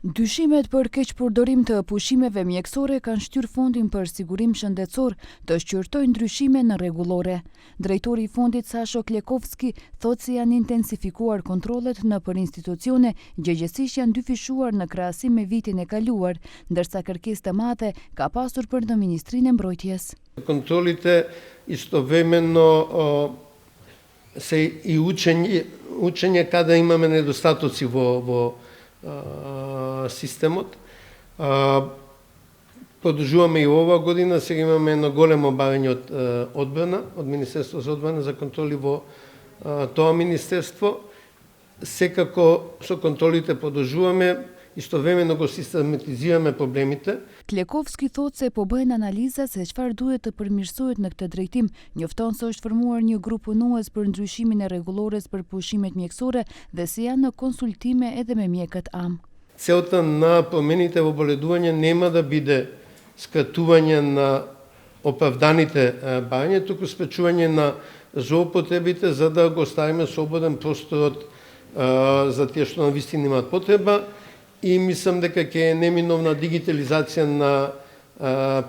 Dyshimet për keqpërdorim të pushimeve mjekësore kanë shtyr Fondin për Sigurim Shëndetësor të shqyrtojë ndryshime në rregullore. Drejtori i fondit Sasho Klekovski thotë se janë intensifikuar kontrollet në për institucione, gjëgjësisht janë dyfishuar në krahasim me vitin e kaluar, ndërsa kërkesë të madhe ka pasur për në Ministrinë e Mbrojtjes. Kontrolite istovremeno se i učenje kada imаме недостатоци во системот. Продолжуваме и ова година, сега имаме едно големо барање од одбрана, од Министерство за одбрана за контроли во тоа министерство. Секако со контролите продолжуваме, истовремено го систематизираме проблемите. Klekovski thotë se po bëhen analiza se çfarë duhet të përmirësohet në këtë drejtim. Njofton se është formuar një grup punues për ndryshimin e rregullores për pushimet mjekësore dhe se janë në konsultime edhe me mjekët am. Целта на промените во боледување нема да биде скратување на оправданите барања, туку спречување на злоупотребите за да го оставиме слободен просторот за тие што навистина имаат потреба. И мислам дека ќе е неминовна дигитализација на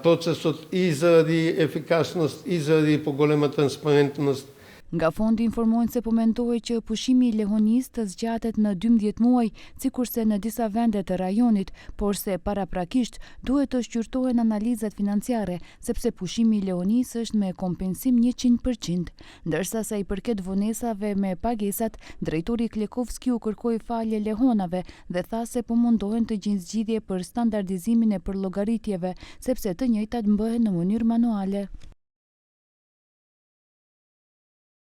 процесот и заради ефикасност и заради поголема транспарентност. Nga fondi informojnë se po mendohet që pushimi i lehonisë të zgjatet në 12 muaj, sikurse në disa vende të rajonit, por se paraprakisht duhet të shqyrtohen analizat financiare, sepse pushimi i lehonisë është me kompensim 100%, ndërsa sa i përket vonesave me pagesat, drejtori Klekovski u kërkoi falje lehonave dhe tha se po mundohen të gjenë zgjidhje për standardizimin e përllogaritjeve, sepse të njëjtat bëhen në mënyrë manuale.